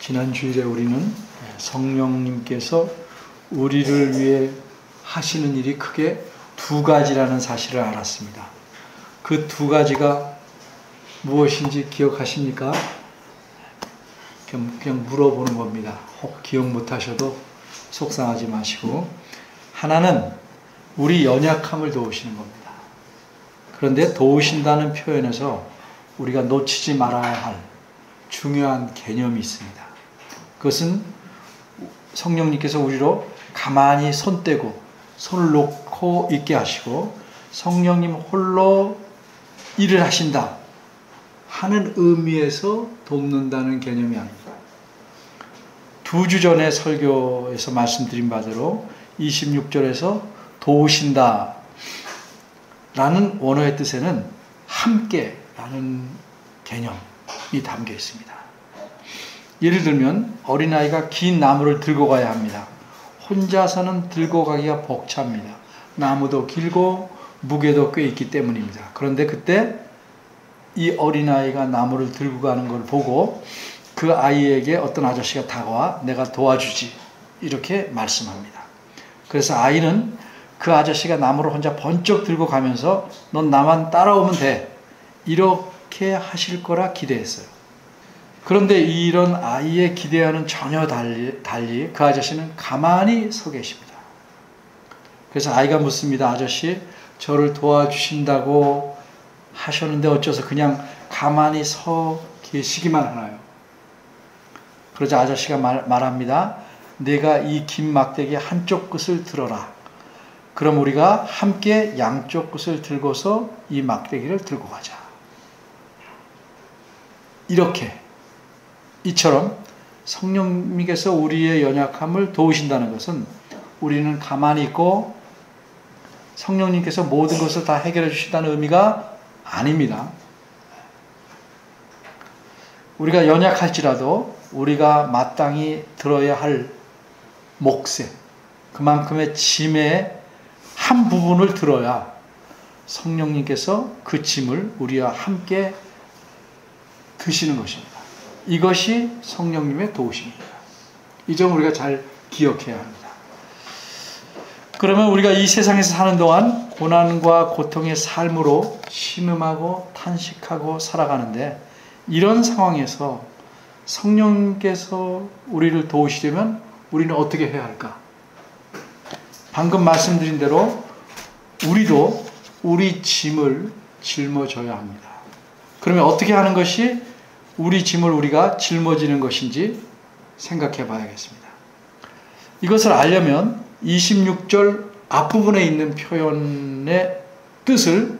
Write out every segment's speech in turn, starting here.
지난 주일에 우리는 성령님께서 우리를 위해 하시는 일이 크게 두 가지라는 사실을 알았습니다. 그 두 가지가 무엇인지 기억하십니까? 그냥 물어보는 겁니다. 혹 기억 못하셔도 속상하지 마시고, 하나는 우리 연약함을 도우시는 겁니다. 그런데 도우신다는 표현에서 우리가 놓치지 말아야 할 중요한 개념이 있습니다. 그것은 성령님께서 우리로 가만히 손 떼고 손을 놓고 있게 하시고 성령님 홀로 일을 하신다 하는 의미에서 돕는다는 개념이 아닙니다. 2주 전에 설교에서 말씀드린 바대로 26절에서 도우신다 라는 원어의 뜻에는 함께 라는 개념이 담겨 있습니다. 예를 들면 어린아이가 긴 나무를 들고 가야 합니다. 혼자서는 들고 가기가 벅찹니다. 나무도 길고 무게도 꽤 있기 때문입니다. 그런데 그때 이 어린아이가 나무를 들고 가는 걸 보고 그 아이에게 어떤 아저씨가 다가와 내가 도와주지 이렇게 말씀합니다. 그래서 아이는 그 아저씨가 나무를 혼자 번쩍 들고 가면서 넌 나만 따라오면 돼 이렇게 하실 거라 기대했어요. 그런데 이런 아이의 기대와는 전혀 달리 그 아저씨는 가만히 서 계십니다. 그래서 아이가 묻습니다. 아저씨, 저를 도와주신다고 하셨는데 어째서 그냥 가만히 서 계시기만 하나요? 그러자 아저씨가 말합니다. 내가 이 긴 막대기 한쪽 끝을 들어라. 그럼 우리가 함께 양쪽 끝을 들고서 이 막대기를 들고 가자. 이처럼 성령님께서 우리의 연약함을 도우신다는 것은 우리는 가만히 있고 성령님께서 모든 것을 다 해결해 주신다는 의미가 아닙니다. 우리가 연약할지라도 우리가 마땅히 들어야 할 몫에 그만큼의 짐의 한 부분을 들어야 성령님께서 그 짐을 우리와 함께 드시는 것입니다. 이것이 성령님의 도우심입니다. 이 점을 우리가 잘 기억해야 합니다. 그러면 우리가 이 세상에서 사는 동안 고난과 고통의 삶으로 신음하고 탄식하고 살아가는데 이런 상황에서 성령님께서 우리를 도우시려면 우리는 어떻게 해야 할까? 방금 말씀드린 대로 우리도 우리 짐을 짊어져야 합니다. 그러면 어떻게 하는 것이 우리 짐을 우리가 짊어지는 것인지 생각해 봐야겠습니다. 이것을 알려면 26절 앞부분에 있는 표현의 뜻을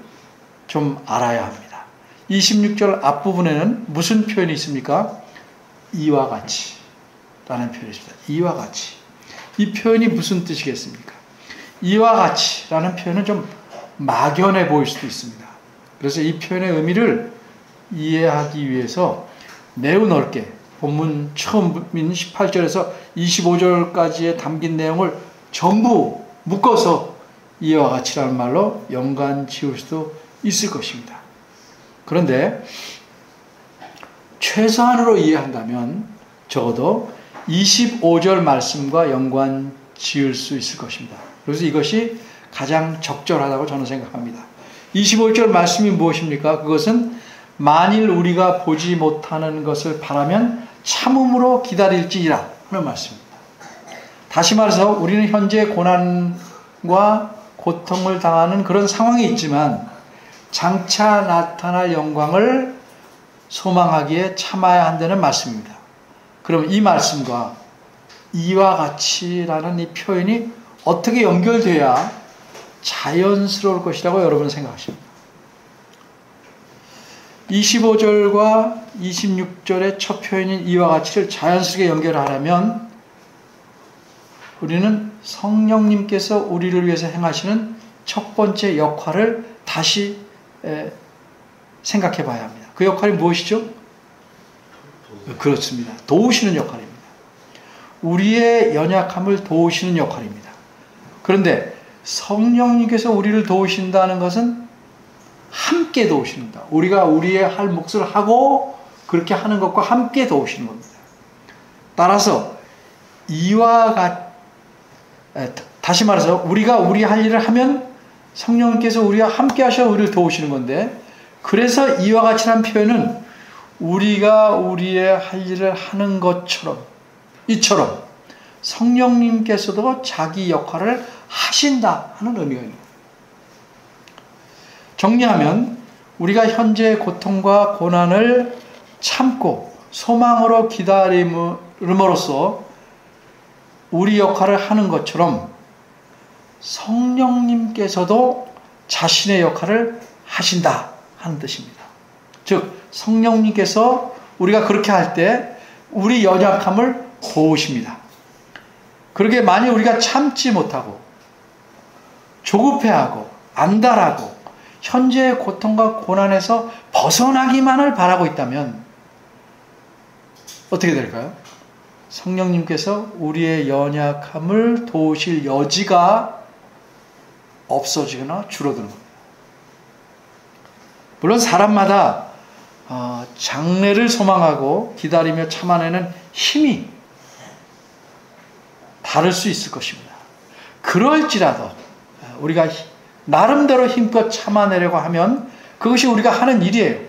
좀 알아야 합니다. 26절 앞부분에는 무슨 표현이 있습니까? 이와 같이 라는 표현이 있습니다. 이와 같이. 이 표현이 무슨 뜻이겠습니까? 이와 같이 라는 표현은 좀 막연해 보일 수도 있습니다. 그래서 이 표현의 의미를 이해하기 위해서 매우 넓게 본문 처음인 18절에서 25절까지에 담긴 내용을 전부 묶어서 이와 같이라는 말로 연관 지을 수도 있을 것입니다. 그런데 최소한으로 이해한다면 적어도 25절 말씀과 연관 지을 수 있을 것입니다. 그래서 이것이 가장 적절하다고 저는 생각합니다. 25절 말씀이 무엇입니까? 그것은 만일 우리가 보지 못하는 것을 바라면 참음으로 기다릴지니라 하는 말씀입니다. 다시 말해서 우리는 현재 고난과 고통을 당하는 그런 상황이 있지만 장차 나타날 영광을 소망하기에 참아야 한다는 말씀입니다. 그럼 이 말씀과 이와 같이라는 이 표현이 어떻게 연결돼야 자연스러울 것이라고 여러분은 생각하십니까? 25절과 26절의 첫 표현인 이와 같이를 자연스럽게 연결하려면 우리는 성령님께서 우리를 위해서 행하시는 첫 번째 역할을 다시 생각해 봐야 합니다. 그 역할이 무엇이죠? 그렇습니다. 도우시는 역할입니다. 우리의 연약함을 도우시는 역할입니다. 그런데 성령님께서 우리를 도우신다는 것은 함께 도우십니다. 우리가 우리의 할 몫을 하고 그렇게 하는 것과 함께 도우시는 겁니다. 따라서 다시 말해서 우리가 우리 할 일을 하면 성령님께서 우리와 함께 하셔 우리를 도우시는 건데, 그래서 이와 같이란 표현은 우리가 우리의 할 일을 하는 것처럼, 이처럼 성령님께서도 자기 역할을 하신다 하는 의미가 있는 거예요. 정리하면 우리가 현재의 고통과 고난을 참고 소망으로 기다림으로써 우리 역할을 하는 것처럼 성령님께서도 자신의 역할을 하신다 하는 뜻입니다. 즉 성령님께서 우리가 그렇게 할 때 우리 연약함을 도우십니다. 그러게 만일 우리가 참지 못하고 조급해하고 안달하고 현재의 고통과 고난에서 벗어나기만을 바라고 있다면 어떻게 될까요? 성령님께서 우리의 연약함을 도우실 여지가 없어지거나 줄어드는 겁니다. 물론 사람마다 장래를 소망하고 기다리며 참아내는 힘이 다를 수 있을 것입니다. 그럴지라도 우리가 나름대로 힘껏 참아내려고 하면 그것이 우리가 하는 일이에요.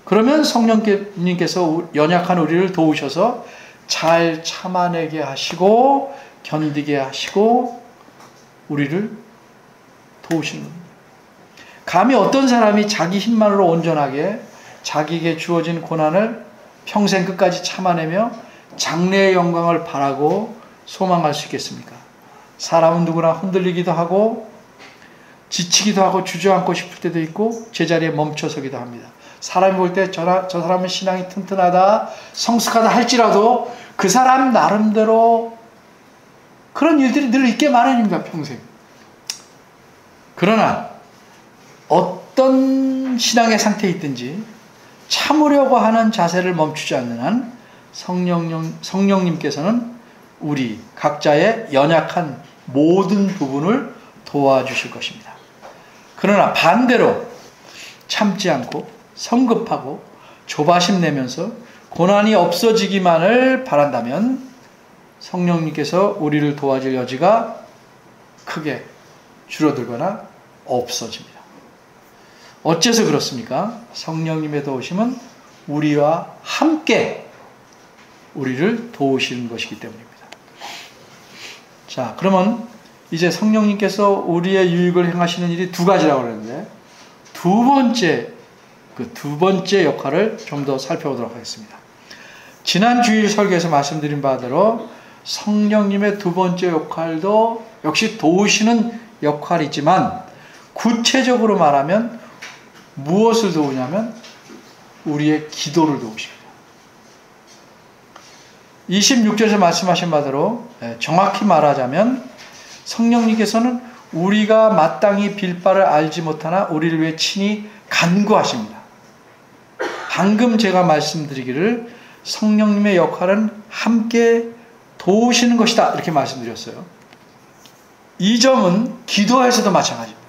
그러면 성령님께서 연약한 우리를 도우셔서 잘 참아내게 하시고 견디게 하시고 우리를 도우시는 겁니다. 감히 어떤 사람이 자기 힘만으로 온전하게 자기에게 주어진 고난을 평생 끝까지 참아내며 장래의 영광을 바라고 소망할 수 있겠습니까? 사람은 누구나 흔들리기도 하고 지치기도 하고 주저앉고 싶을 때도 있고 제자리에 멈춰서기도 합니다. 사람이 볼 때 저 사람은 신앙이 튼튼하다, 성숙하다 할지라도 그 사람 나름대로 그런 일들이 늘 있게 마련입니다. 평생. 그러나 어떤 신앙의 상태에 있든지 참으려고 하는 자세를 멈추지 않는 한 성령님께서는 우리 각자의 연약한 모든 부분을 도와주실 것입니다. 그러나 반대로 참지 않고 성급하고 조바심 내면서 고난이 없어지기만을 바란다면 성령님께서 우리를 도와줄 여지가 크게 줄어들거나 없어집니다. 어째서 그렇습니까? 성령님의 도우심은 우리와 함께 우리를 도우시는 것이기 때문입니다. 자, 그러면 이제 성령님께서 우리의 유익을 행하시는 일이 두 가지라고 그랬는데 두 번째 역할을 좀 더 살펴보도록 하겠습니다. 지난 주일 설교에서 말씀드린 바대로 성령님의 두 번째 역할도 역시 도우시는 역할이지만 구체적으로 말하면 무엇을 도우냐면 우리의 기도를 도우십니다. 26절에서 말씀하신 바대로 정확히 말하자면 성령님께서는 우리가 마땅히 빌 바를 알지 못하나 우리를 위해 친히 간구하십니다. 방금 제가 말씀드리기를 성령님의 역할은 함께 도우시는 것이다 이렇게 말씀드렸어요. 이 점은 기도에서도 마찬가지입니다.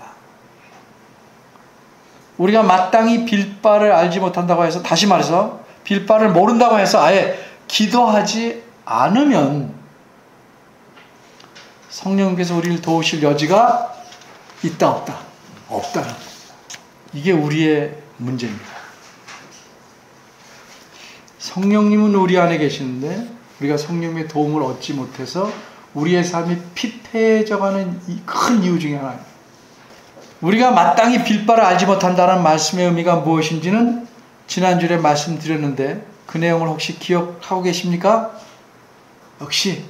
우리가 마땅히 빌 바를 알지 못한다고 해서, 다시 말해서 빌 바를 모른다고 해서 아예 기도하지 않으면 성령님께서 우리를 도우실 여지가 있다 없다? 없다는 겁니다. 이게 우리의 문제입니다. 성령님은 우리 안에 계시는데 우리가 성령님의 도움을 얻지 못해서 우리의 삶이 피폐해져가는 큰 이유 중에 하나입니다. 우리가 마땅히 빌 바를 알지 못한다는 말씀의 의미가 무엇인지는 지난주에 말씀드렸는데 그 내용을 혹시 기억하고 계십니까? 역시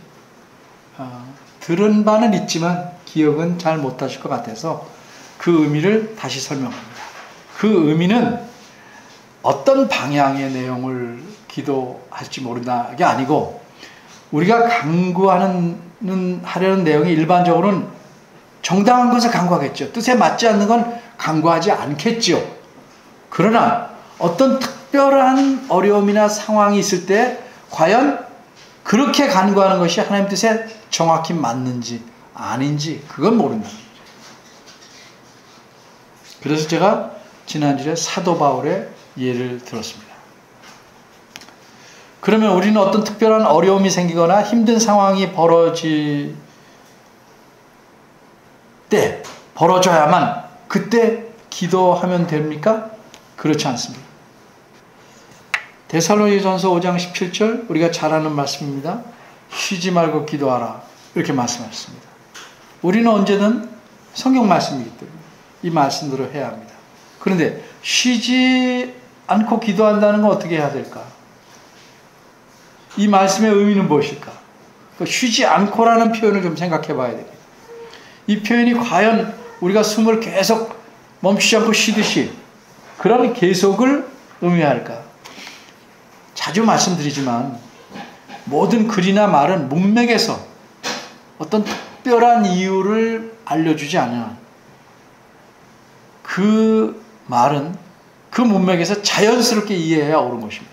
들은 바는 있지만 기억은 잘 못하실 것 같아서 그 의미를 다시 설명합니다. 그 의미는 어떤 방향의 내용을 기도할지 모른다는 게 아니고 우리가 하려는 내용이 일반적으로는 정당한 것을 간구하겠죠. 뜻에 맞지 않는 건 간구하지 않겠죠. 그러나 어떤 특별한 어려움이나 상황이 있을 때 과연 그렇게 간구하는 것이 하나님 뜻에 정확히 맞는지 아닌지 그건 모른다. 그래서 제가 지난주에 사도 바울의 예를 들었습니다. 그러면 우리는 어떤 특별한 어려움이 생기거나 힘든 상황이 벌어져야만 그때 기도하면 됩니까? 그렇지 않습니다. 데살로니가전서 5장 17절 우리가 잘 아는 말씀입니다. 쉬지 말고 기도하라 이렇게 말씀하셨습니다. 우리는 언제든 성경 말씀이기 때문에 이 말씀대로 해야 합니다. 그런데 쉬지 않고 기도한다는 건 어떻게 해야 될까? 이 말씀의 의미는 무엇일까? 쉬지 않고라는 표현을 좀 생각해 봐야 됩니다. 이 표현이 과연 우리가 숨을 계속 멈추지 않고 쉬듯이 그런 계속을 의미할까? 자주 말씀드리지만 모든 글이나 말은 문맥에서 어떤 특별한 이유를 알려주지 않으면 그 말은 그 문맥에서 자연스럽게 이해해야 옳은 것입니다.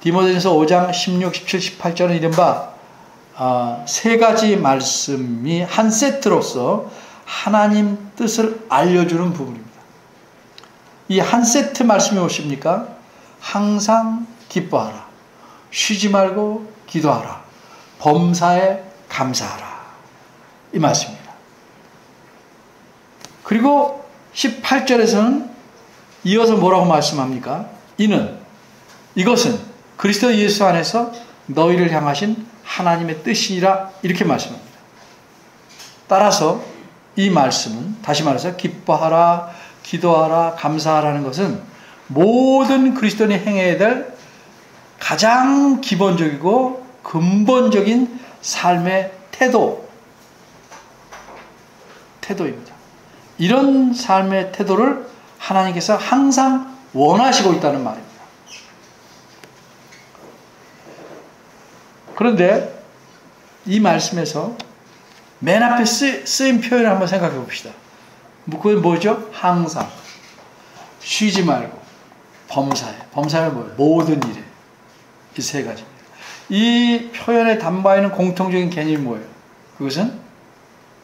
디모데전서 5장 16, 17, 18절은 이른바 세 가지 말씀이 한 세트로서 하나님 뜻을 알려주는 부분입니다. 이 한 세트 말씀이 무엇입니까? 항상 기뻐하라. 쉬지 말고 기도하라. 범사에 감사하라. 이 말씀입니다. 그리고 18절에서는 이어서 뭐라고 말씀합니까? 이것은 그리스도 예수 안에서 너희를 향하신 하나님의 뜻이니라 이렇게 말씀합니다. 따라서 이 말씀은 다시 말해서 기뻐하라, 기도하라, 감사하라는 것은 모든 그리스도인이 행해야 될 가장 기본적이고 근본적인 삶의 태도입니다. 이런 삶의 태도를 하나님께서 항상 원하시고 있다는 말입니다. 그런데 이 말씀에서 맨 앞에 쓰인 표현을 한번 생각해 봅시다. 그건 뭐죠? 항상. 쉬지 말고. 범사에 뭐예요? 모든 일에. 이 세 가지입니다. 이 표현에 담겨 있는 공통적인 개념이 뭐예요? 그것은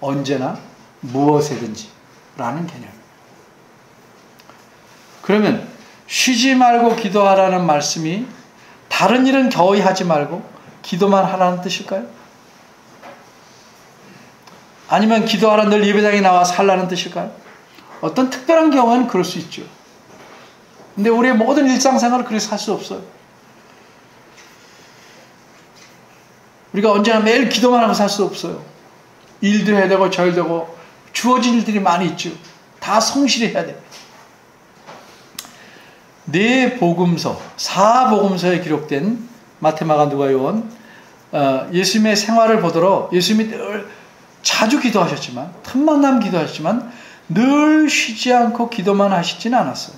언제나 무엇에든지 라는 개념입니다. 그러면 쉬지 말고 기도하라는 말씀이 다른 일은 겨우 하지 말고 기도만 하라는 뜻일까요? 아니면 기도하라 늘 예배당에 나와 살라는 뜻일까요? 어떤 특별한 경우에는 그럴 수 있죠. 근데 우리의 모든 일상생활을 그렇게 살 수 없어요. 우리가 언제나 매일 기도만 하고 살 수 없어요. 일도 해야 되고 저 일 되고 주어진 일들이 많이 있죠. 다 성실히 해야 됩니다. 네 복음서, 4복음서에 기록된 마태마가 누가 요한 예수님의 생활을 보도록 예수님이 늘 자주 기도하셨지만 틈만 나면 기도하셨지만 늘 쉬지 않고 기도만 하시지는 않았어요.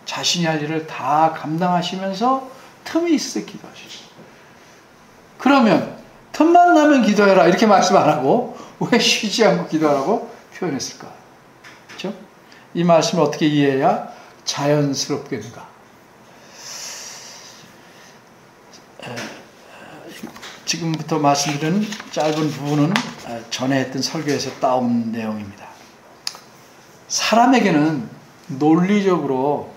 자신이 할 일을 다 감당하시면서 틈이 있을 때 기도하셨어요. 그러면 틈만 나면 기도해라 이렇게 말씀 안 하고 왜 쉬지 않고 기도하라고 표현했을까? 그렇죠? 이 말씀을 어떻게 이해해야 자연스럽겠는가? 지금부터 말씀드리는 짧은 부분은 전에 했던 설교에서 따온 내용입니다. 사람에게는 논리적으로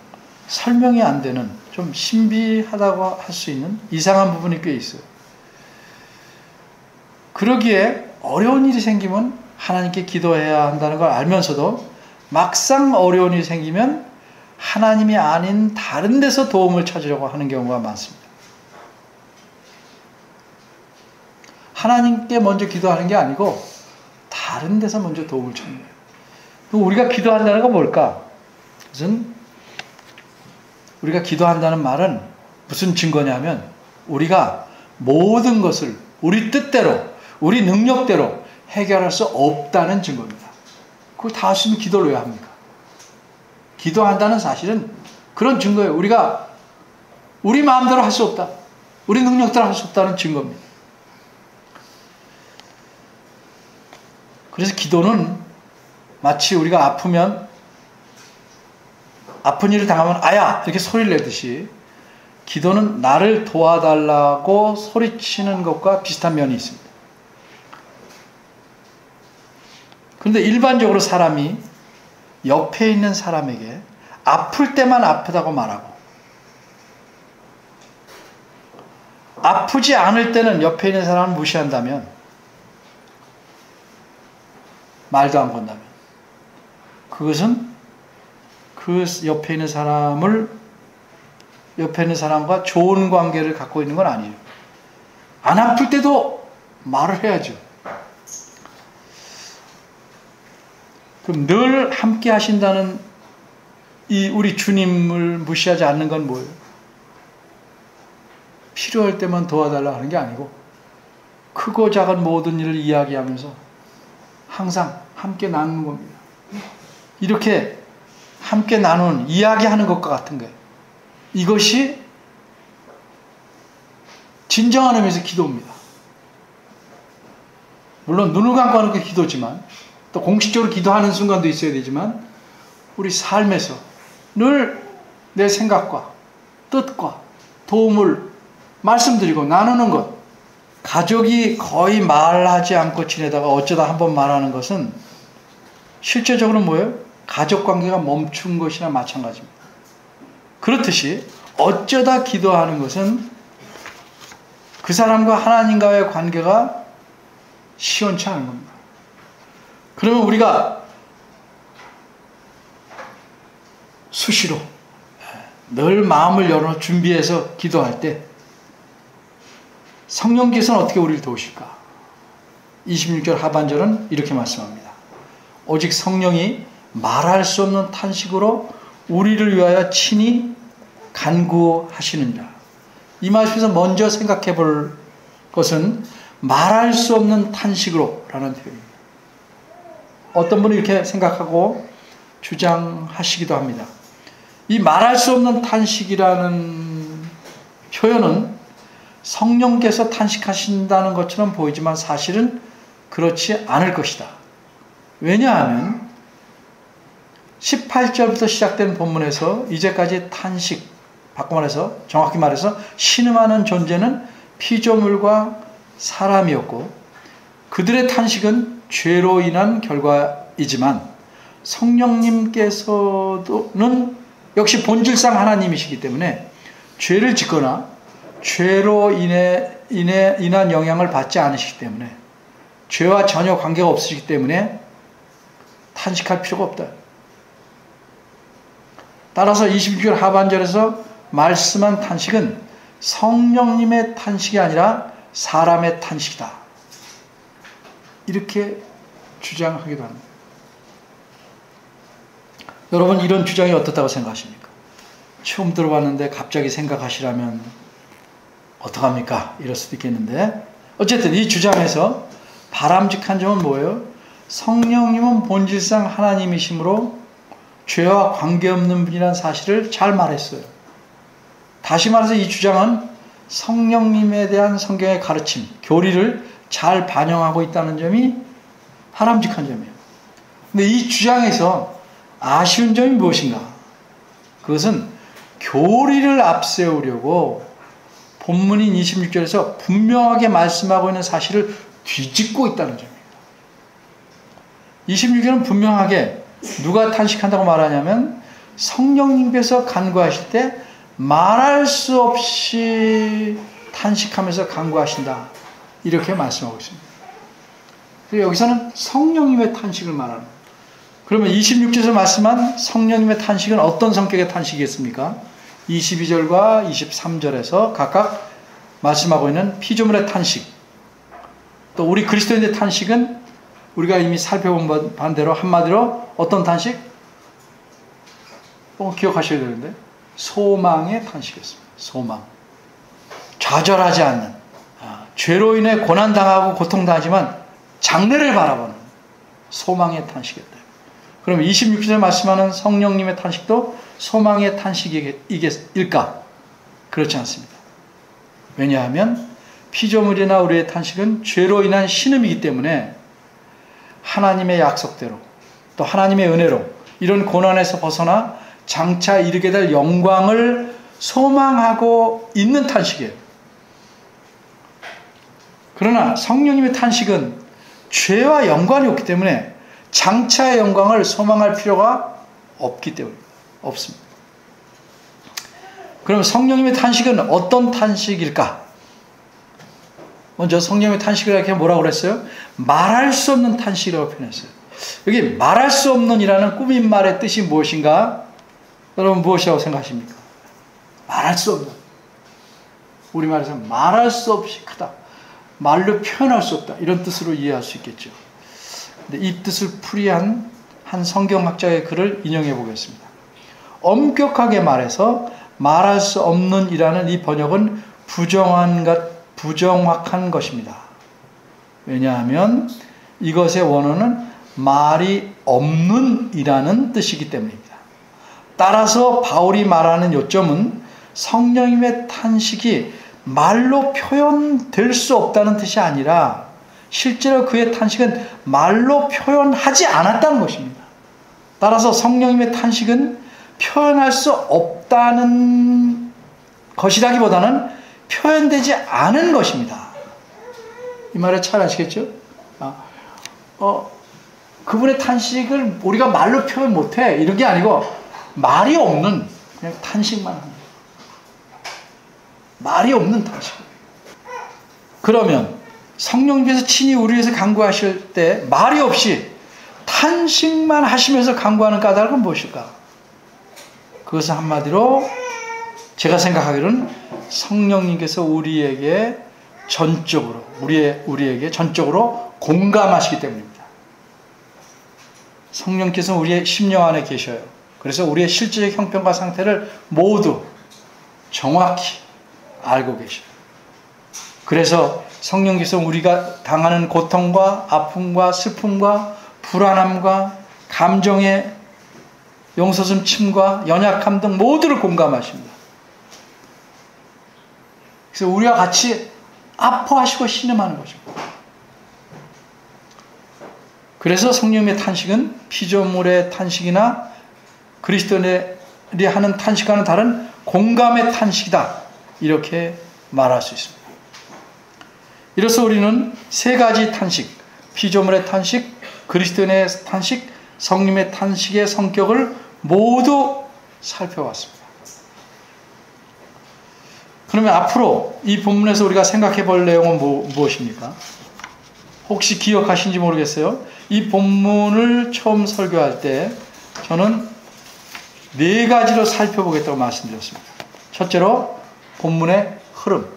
설명이 안 되는 좀 신비하다고 할 수 있는 이상한 부분이 꽤 있어요. 그러기에 어려운 일이 생기면 하나님께 기도해야 한다는 걸 알면서도 막상 어려운 일이 생기면 하나님이 아닌 다른 데서 도움을 찾으려고 하는 경우가 많습니다. 하나님께 먼저 기도하는 게 아니고 다른 데서 먼저 도움을 찾는 거예요. 그럼 우리가 기도한다는 건 뭘까? 그것은 우리가 기도한다는 말은 무슨 증거냐면 우리가 모든 것을 우리 뜻대로 우리 능력대로 해결할 수 없다는 증거입니다. 그걸 다 하시면 기도를 왜 합니까? 기도한다는 사실은 그런 증거예요. 우리가 우리 마음대로 할 수 없다. 우리 능력대로 할 수 없다는 증거입니다. 그래서 기도는 마치 우리가 아프면 아픈 일을 당하면 아야 이렇게 소리를 내듯이 기도는 나를 도와달라고 소리치는 것과 비슷한 면이 있습니다. 그런데 일반적으로 사람이 옆에 있는 사람에게 아플 때만 아프다고 말하고 아프지 않을 때는 옆에 있는 사람을 무시한다면, 말도 안 건다면, 그것은 그 옆에 있는 사람과 좋은 관계를 갖고 있는 건 아니에요. 안 아플 때도 말을 해야죠. 그럼 늘 함께 하신다는 이 우리 주님을 무시하지 않는 건 뭐예요? 필요할 때만 도와달라 하는 게 아니고 크고 작은 모든 일을 이야기하면서 항상 함께 나누는 겁니다. 이렇게 함께 나누는, 이야기하는 것과 같은 거예요. 이것이 진정한 의미에서 기도입니다. 물론 눈을 감고 하는 게 기도지만, 또 공식적으로 기도하는 순간도 있어야 되지만, 우리 삶에서 늘 내 생각과 뜻과 도움을 말씀드리고 나누는 것, 가족이 거의 말하지 않고 지내다가 어쩌다 한번 말하는 것은 실제적으로 뭐예요? 가족관계가 멈춘 것이나 마찬가지입니다. 그렇듯이 어쩌다 기도하는 것은 그 사람과 하나님과의 관계가 시원치 않은 겁니다. 그러면 우리가 수시로 늘 마음을 열어 준비해서 기도할 때 성령께서는 어떻게 우리를 도우실까? 26절 하반절은 이렇게 말씀합니다. 오직 성령이 말할 수 없는 탄식으로 우리를 위하여 친히 간구하시느니라. 이 말씀에서 먼저 생각해 볼 것은 말할 수 없는 탄식으로 라는 표현입니다. 어떤 분은 이렇게 생각하고 주장하시기도 합니다. 이 말할 수 없는 탄식이라는 표현은 성령께서 탄식하신다는 것처럼 보이지만 사실은 그렇지 않을 것이다. 왜냐하면 18절부터 시작된 본문에서 이제까지 탄식, 바꿔 말해서 정확히 말해서 신음하는 존재는 피조물과 사람이었고 그들의 탄식은 죄로 인한 결과이지만 성령님께서는 역시 본질상 하나님이시기 때문에 죄를 짓거나 죄로 인한 영향을 받지 않으시기 때문에 죄와 전혀 관계가 없으시기 때문에 탄식할 필요가 없다. 따라서 26절 하반절에서 말씀한 탄식은 성령님의 탄식이 아니라 사람의 탄식이다. 이렇게 주장하기도 합니다. 여러분 이런 주장이 어떻다고 생각하십니까? 처음 들어봤는데 갑자기 생각하시라면 어떡합니까? 이럴 수도 있겠는데 어쨌든 이 주장에서 바람직한 점은 뭐예요? 성령님은 본질상 하나님이시므로 죄와 관계없는 분이라는 사실을 잘 말했어요. 다시 말해서 이 주장은 성령님에 대한 성경의 가르침, 교리를 잘 반영하고 있다는 점이 바람직한 점이에요. 근데 이 주장에서 아쉬운 점이 무엇인가? 그것은 교리를 앞세우려고 본문인 26절에서 분명하게 말씀하고 있는 사실을 뒤집고 있다는 점입니다. 26절은 분명하게 누가 탄식한다고 말하냐면 성령님께서 간구하실 때 말할 수 없이 탄식하면서 간구하신다. 이렇게 말씀하고 있습니다. 그래서 여기서는 성령님의 탄식을 말하는 거예요. 그러면 26절에서 말씀한 성령님의 탄식은 어떤 성격의 탄식이겠습니까? 22절과 23절에서 각각 말씀하고 있는 피조물의 탄식, 또 우리 그리스도인의 탄식은 우리가 이미 살펴본 반대로 한마디로 어떤 탄식? 기억하셔야 되는데 소망의 탄식이었습니다. 소망. 좌절하지 않는, 죄로 인해 고난당하고 고통당하지만 장래를 바라보는 소망의 탄식이었다. 그럼 26절에 말씀하는 성령님의 탄식도 소망의 탄식일까? 그렇지 않습니다. 왜냐하면 피조물이나 우리의 탄식은 죄로 인한 신음이기 때문에 하나님의 약속대로 또 하나님의 은혜로 이런 고난에서 벗어나 장차 이르게 될 영광을 소망하고 있는 탄식이에요. 그러나 성령님의 탄식은 죄와 연관이 없기 때문에 장차의 영광을 소망할 필요가 없기 때문에 없습니다. 그럼 성령님의 탄식은 어떤 탄식일까? 먼저 성령의 탄식이라고 뭐라고 그랬어요? 말할 수 없는 탄식이라고 표현했어요. 여기 말할 수 없는이라는 꾸민말의 뜻이 무엇인가? 여러분 무엇이라고 생각하십니까? 말할 수 없는. 우리말에서 말할 수 없이 크다. 말로 표현할 수 없다. 이런 뜻으로 이해할 수 있겠죠. 근데 이 뜻을 풀이한 한 성경학자의 글을 인용해 보겠습니다. 엄격하게 말해서 말할 수 없는 이라는 이 번역은 부정확한 것입니다. 왜냐하면 이것의 원어는 말이 없는 이라는 뜻이기 때문입니다. 따라서 바울이 말하는 요점은 성령님의 탄식이 말로 표현될 수 없다는 뜻이 아니라 실제로 그의 탄식은 말로 표현하지 않았다는 것입니다. 따라서 성령님의 탄식은 표현할 수 없다는 것이라기보다는 표현되지 않은 것입니다. 이 말에 잘 아시겠죠? 그분의 탄식을 우리가 말로 표현 못해 이런 게 아니고 말이 없는 그냥 탄식만 하는 거예요. 말이 없는 탄식. 그러면 성령님께서 친히 우리 위해서 간구하실 때 말이 없이 탄식만 하시면서 간구하는 까닭은 무엇일까? 그것은 한마디로 제가 생각하기로는 성령님께서 우리에게 전적으로 우리에게 전적으로 공감하시기 때문입니다. 성령께서 우리의 심령 안에 계셔요. 그래서 우리의 실제적 형편과 상태를 모두 정확히 알고 계셔요. 그래서 성령께서 우리가 당하는 고통과 아픔과 슬픔과 불안함과 감정의 용서슴침과 연약함 등 모두를 공감하십니다. 그래서 우리와 같이 아파하시고 신음하는 것입니다. 그래서 성령의 탄식은 피조물의 탄식이나 그리스도인이 하는 탄식과는 다른 공감의 탄식이다. 이렇게 말할 수 있습니다. 이로써 우리는 세 가지 탄식, 피조물의 탄식, 그리스도인의 탄식, 성령의 탄식의 성격을 모두 살펴봤습니다. 그러면 앞으로 이 본문에서 우리가 생각해 볼 내용은 무엇입니까? 혹시 기억하신지 모르겠어요. 이 본문을 처음 설교할 때 저는 네 가지로 살펴보겠다고 말씀드렸습니다. 첫째로 본문의 흐름,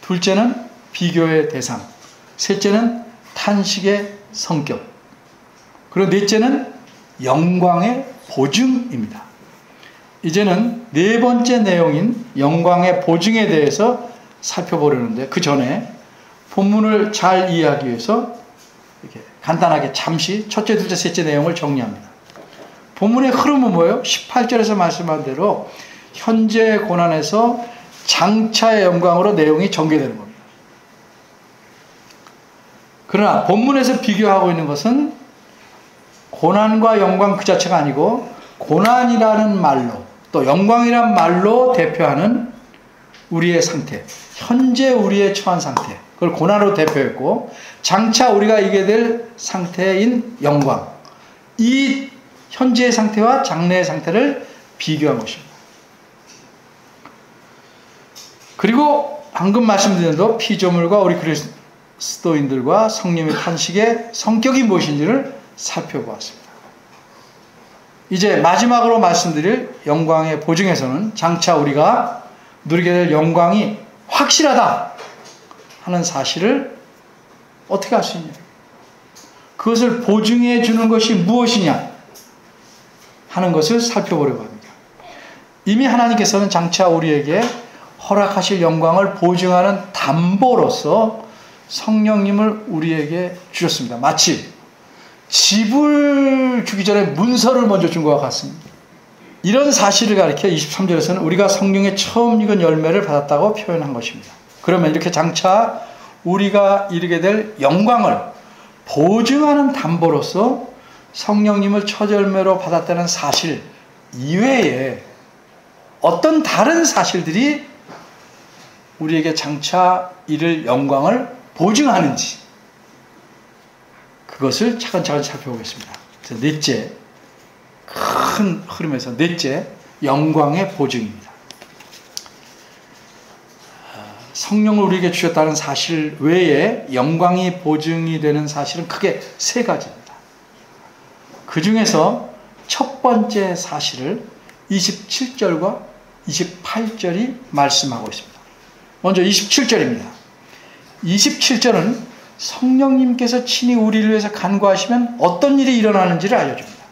둘째는 비교의 대상, 셋째는 탄식의 성격, 그리고 넷째는 영광의 보증입니다. 이제는 네 번째 내용인 영광의 보증에 대해서 살펴보려는데 그 전에 본문을 잘 이해하기 위해서 이렇게 간단하게 잠시 첫째, 둘째, 셋째 내용을 정리합니다. 본문의 흐름은 뭐예요? 18절에서 말씀한 대로 현재 고난에서 장차의 영광으로 내용이 전개되는 겁니다. 그러나 본문에서 비교하고 있는 것은 고난과 영광 그 자체가 아니고 고난이라는 말로 또 영광이라는 말로 대표하는 우리의 상태, 현재 우리의 처한 상태, 그걸 고난으로 대표했고 장차 우리가 이게 될 상태인 영광, 이 현재의 상태와 장래의 상태를 비교한 것입니다. 그리고 방금 말씀드린 대로 피조물과 우리 그리스도인들과 성령의 탄식의 성격이 무엇인지를 살펴보았습니다. 이제 마지막으로 말씀드릴 영광의 보증에서는 장차 우리가 누리게 될 영광이 확실하다 하는 사실을 어떻게 할 수 있냐? 그것을 보증해 주는 것이 무엇이냐 하는 것을 살펴보려고 합니다. 이미 하나님께서는 장차 우리에게 허락하실 영광을 보증하는 담보로서 성령님을 우리에게 주셨습니다. 마치 집을 주기 전에 문서를 먼저 준 것과 같습니다. 이런 사실을 가리켜 23절에서는 우리가 성령의 처음 익은 열매를 받았다고 표현한 것입니다. 그러면 이렇게 장차 우리가 이르게 될 영광을 보증하는 담보로서 성령님을 첫 열매로 받았다는 사실 이외에 어떤 다른 사실들이 우리에게 장차 이를 영광을 보증하는지 그것을 차근차근 살펴보겠습니다. 그래서 넷째, 큰 흐름에서 넷째, 영광의 보증입니다. 성령을 우리에게 주셨다는 사실 외에 영광이 보증이 되는 사실은 크게 세 가지입니다. 그 중에서 첫 번째 사실을 27절과 28절이 말씀하고 있습니다. 먼저 27절입니다. 27절은 성령님께서 친히 우리를 위해서 간구하시면 어떤 일이 일어나는지를 알려줍니다.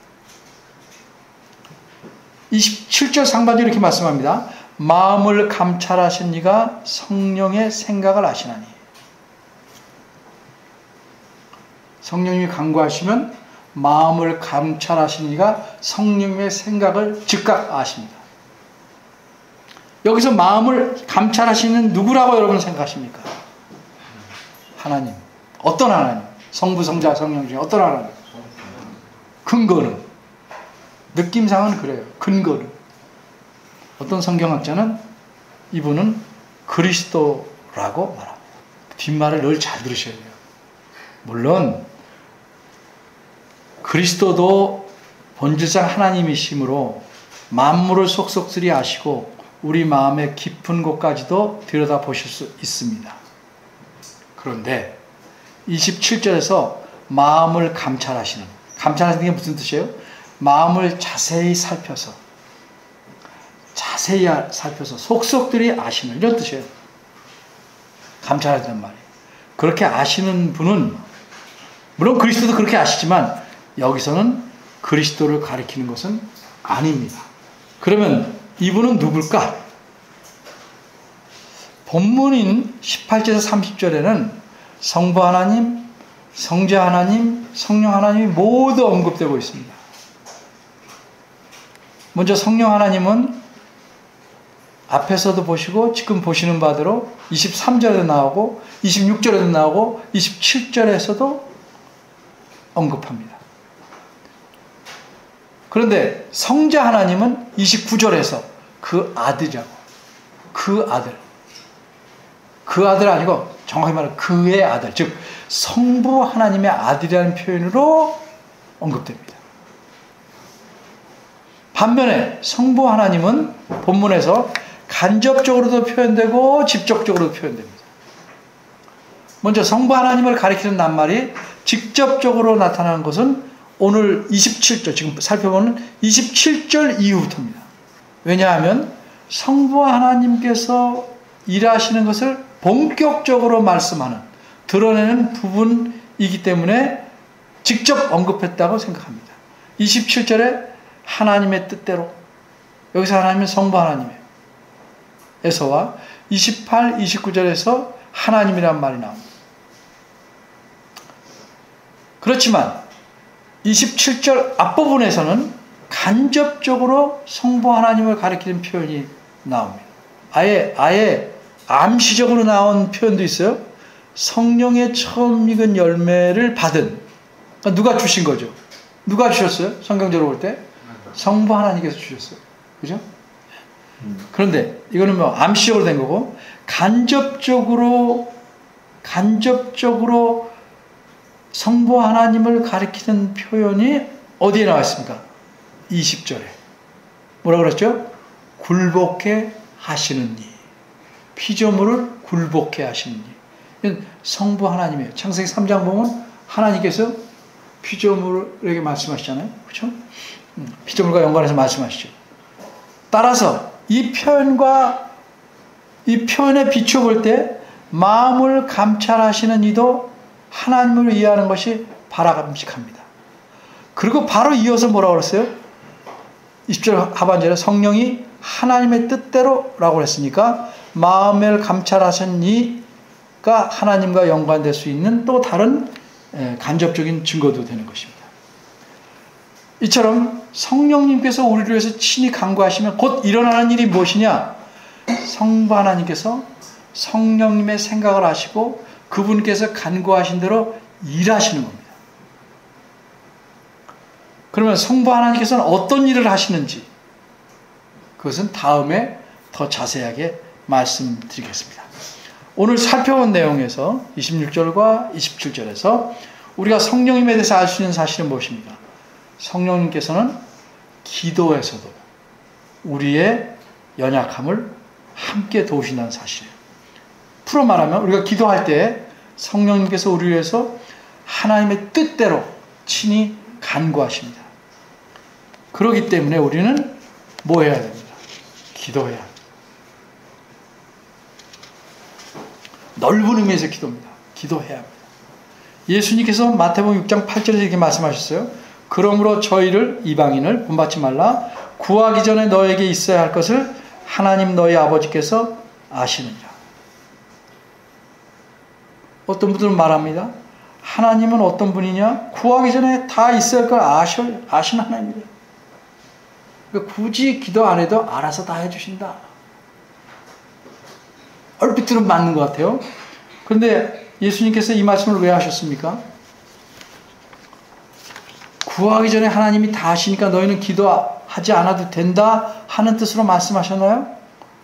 27절 상반절이 이렇게 말씀합니다. 마음을 감찰하신 이가 성령의 생각을 아시나니. 성령님이 간구하시면 마음을 감찰하신 이가 성령의 생각을 즉각 아십니다. 여기서 마음을 감찰하시는 누구라고 여러분 생각하십니까? 하나님. 어떤 하나님? 성부, 성자, 성령 중에 어떤 하나님? 근거는? 느낌상은 그래요. 근거는. 어떤 성경학자는 이분은 그리스도라고 말합니다. 뒷말을 늘 잘 들으셔야 돼요. 물론 그리스도도 본질상 하나님이시므로 만물을 속속들이 아시고 우리 마음의 깊은 곳까지도 들여다보실 수 있습니다. 그런데 27절에서 마음을 감찰하시는 게 무슨 뜻이에요? 마음을 자세히 살펴서 속속들이 아시는 이런 뜻이에요. 감찰하는 말이에요. 그렇게 아시는 분은 물론 그리스도도 그렇게 아시지만 여기서는 그리스도를 가리키는 것은 아닙니다. 그러면 이분은 누굴까? 본문인 18절에서 30절에는 성부 하나님, 성자 하나님, 성령 하나님이 모두 언급되고 있습니다. 먼저 성령 하나님은 앞에서도 보시고 지금 보시는 바대로 23절에도 나오고 26절에도 나오고 27절에서도 언급합니다. 그런데 성자 하나님은 29절에서 그 아들이라고, 그 아들 아니고 정확히 말하면 그의 아들, 즉 성부 하나님의 아들이라는 표현으로 언급됩니다. 반면에 성부 하나님은 본문에서 간접적으로도 표현되고 직접적으로도 표현됩니다. 먼저 성부 하나님을 가리키는 낱말이 직접적으로 나타나는 것은 오늘 27절, 지금 살펴보는 27절 이후부터입니다. 왜냐하면 성부 하나님께서 일하시는 것을 본격적으로 말씀하는, 드러내는 부분이기 때문에 직접 언급했다고 생각합니다. 27절에 하나님의 뜻대로, 여기서 하나님은 성부 하나님에서와 28, 29절에서 하나님이란 말이 나옵니다. 그렇지만 27절 앞부분에서는 간접적으로 성부 하나님을 가리키는 표현이 나옵니다. 아예 암시적으로 나온 표현도 있어요. 성령의 처음 익은 열매를 받은, 그러니까 누가 주신 거죠? 누가 주셨어요? 성경적으로 볼 때 성부 하나님께서 주셨어요. 그죠? 그런데 이거는 뭐 암시적으로 된 거고, 간접적으로 성부 하나님을 가리키는 표현이 어디에 나와 있습니까? 20절에. 뭐라고 그랬죠? 굴복해 하시는 이. 피조물을 굴복해 하시는 이. 이건 성부 하나님이에요. 창세기 3장 보면 하나님께서 피조물에게 말씀하시잖아요. 그렇죠? 피조물과 연관해서 말씀하시죠. 따라서 이 표현에 비춰볼 때 마음을 감찰하시는 이도 하나님을 이해하는 것이 바람직합니다. 그리고 바로 이어서 뭐라고 그랬어요? 20절 하반절에 성령이 하나님의 뜻대로라고 했으니까 마음을 감찰하신 이가 하나님과 연관될 수 있는 또 다른 간접적인 증거도 되는 것입니다. 이처럼 성령님께서 우리를 위해서 친히 간구하시면 곧 일어나는 일이 무엇이냐? 성부 하나님께서 성령님의 생각을 하시고 그분께서 간구하신 대로 일하시는 겁니다. 그러면 성부 하나님께서는 어떤 일을 하시는지 그것은 다음에 더 자세하게 말씀드리겠습니다. 오늘 살펴본 내용에서 26절과 27절에서 우리가 성령님에 대해서 알 수 있는 사실은 무엇입니까? 성령님께서는 기도에서도 우리의 연약함을 함께 도우신다는 사실이에요. 풀어 말하면 우리가 기도할 때 성령님께서 우리를 위해서 하나님의 뜻대로 친히 간구하십니다. 그렇기 때문에 우리는 뭐 해야 됩니다? 기도해야 합니다. 넓은 의미에서 기도입니다. 기도해야 합니다. 예수님께서 마태복음 6장 8절에서 이렇게 말씀하셨어요. 그러므로 저희를 이방인을 본받지 말라. 구하기 전에 너에게 있어야 할 것을 하나님 너희 아버지께서 아시느니라. 어떤 분들은 말합니다. 하나님은 어떤 분이냐? 구하기 전에 다 있어야 할 걸 아시는 하나님이래요. 그러니까 굳이 기도 안 해도 알아서 다 해주신다. 얼핏 들으면 맞는 것 같아요. 그런데 예수님께서 이 말씀을 왜 하셨습니까? 구하기 전에 하나님이 다 아시니까 너희는 기도하지 않아도 된다 하는 뜻으로 말씀하셨나요?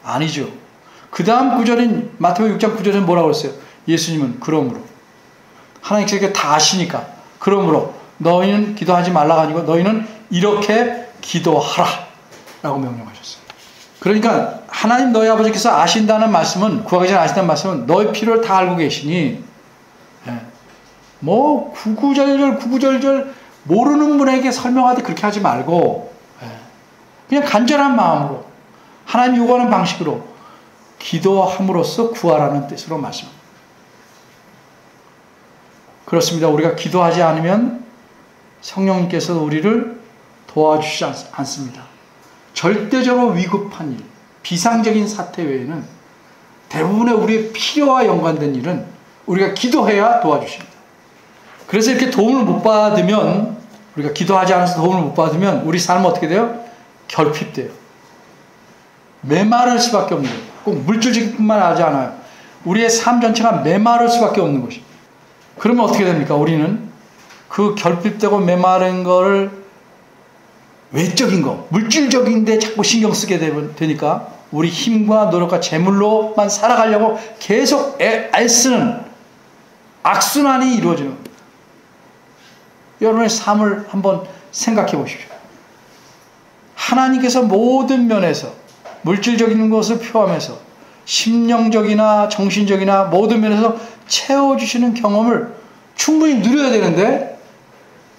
아니죠. 그 다음 구절인 마태복음 6장 9절은 뭐라고 했어요? 예수님은 그러므로 하나님께서 다 아시니까 그러므로 너희는 기도하지 말라가 아니고 너희는 이렇게 기도하라 라고 명령하셨어요. 그러니까 하나님 너희 아버지께서 아신다는 말씀은, 구하기 전에 아신다는 말씀은 너의 필요를 다 알고 계시니 뭐 구구절절 모르는 분에게 설명하듯 그렇게 하지 말고 그냥 간절한 마음으로 하나님 요구하는 방식으로 기도함으로써 구하라는 뜻으로 말씀합니다. 그렇습니다. 우리가 기도하지 않으면 성령님께서 우리를 도와주시지 않습니다. 절대적으로 위급한 일, 비상적인 사태 외에는 대부분의 우리의 필요와 연관된 일은 우리가 기도해야 도와주십니다. 그래서 이렇게 도움을 못 받으면, 우리가 기도하지 않아서 도움을 못 받으면 우리 삶은 어떻게 돼요? 결핍돼요. 메마를 수밖에 없는 거예요. 꼭 물질적인 뿐만 하지 않아요. 우리의 삶 전체가 메마를 수밖에 없는 것입니다. 그러면 어떻게 됩니까? 우리는 그 결핍되고 메마른 거를 외적인 거, 물질적인 데 자꾸 신경 쓰게 되니까 우리 힘과 노력과 재물로만 살아가려고 계속 애쓰는 악순환이 이루어지는 겁니다. 여러분의 삶을 한번 생각해 보십시오. 하나님께서 모든 면에서 물질적인 것을 포함해서 심령적이나 정신적이나 모든 면에서 채워주시는 경험을 충분히 누려야 되는데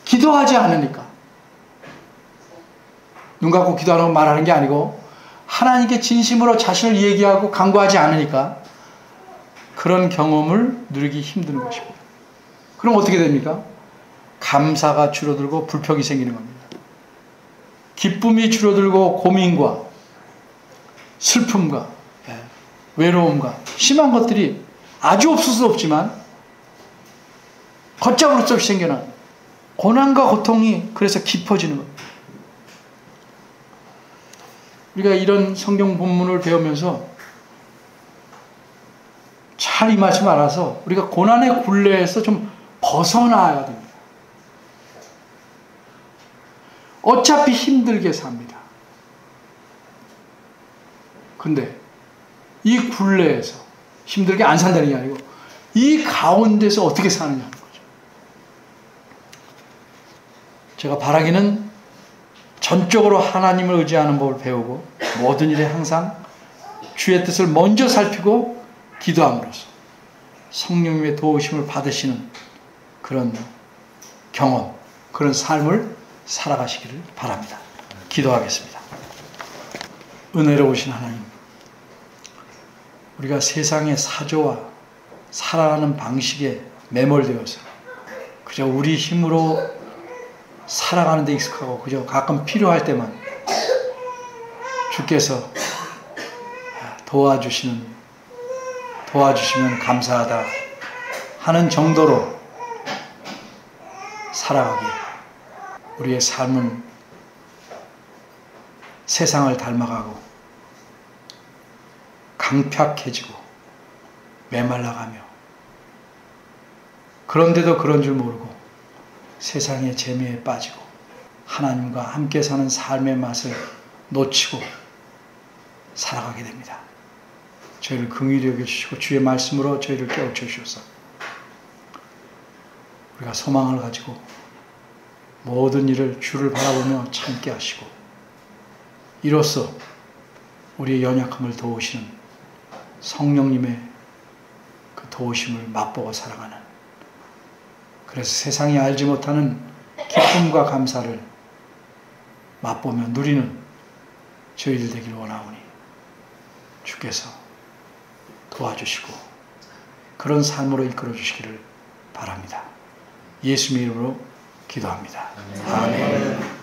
기도하지 않으니까, 눈 감고 기도하라고 말하는 게 아니고 하나님께 진심으로 자신을 얘기하고 간구하지 않으니까 그런 경험을 누리기 힘든 것입니다. 그럼 어떻게 됩니까? 감사가 줄어들고 불평이 생기는 겁니다. 기쁨이 줄어들고 고민과 슬픔과 외로움과 심한 것들이 아주 없을 수 없지만 걷잡을 수 없이 생겨난 고난과 고통이 그래서 깊어지는 겁니다. 우리가 이런 성경 본문을 배우면서 잘 이 말씀을 알아서 우리가 고난의 굴레에서 좀 벗어나야 됩니다. 어차피 힘들게 삽니다. 근데 이 굴레에서 힘들게 안 산다는 게 아니고 이 가운데서 어떻게 사느냐는 거죠. 제가 바라기는 전적으로 하나님을 의지하는 법을 배우고 모든 일에 항상 주의 뜻을 먼저 살피고 기도함으로써 성령님의 도우심을 받으시는 그런 경험, 그런 삶을 살아가시기를 바랍니다. 기도하겠습니다. 은혜로우신 하나님, 우리가 세상의 사조와 살아가는 방식에 매몰되어서 그저 우리 힘으로 살아가는 데 익숙하고 그저 가끔 필요할 때만 주께서 도와주시면 감사하다 하는 정도로 살아가기에 우리의 삶은 세상을 닮아가고 강팍해지고 메말라가며, 그런데도 그런 줄 모르고 세상의 재미에 빠지고 하나님과 함께 사는 삶의 맛을 놓치고 살아가게 됩니다. 저희를 긍휼히 여겨주시고 주의 말씀으로 저희를 깨우쳐 주셔서 우리가 소망을 가지고 모든 일을 주를 바라보며 참게 하시고 이로써 우리의 연약함을 도우시는 성령님의 그 도우심을 맛보고 살아가는, 그래서 세상이 알지 못하는 기쁨과 감사를 맛보며 누리는 저희들 되길 원하오니 주께서 도와주시고 그런 삶으로 이끌어 주시기를 바랍니다. 예수님의 이름으로 기도합니다. 아멘.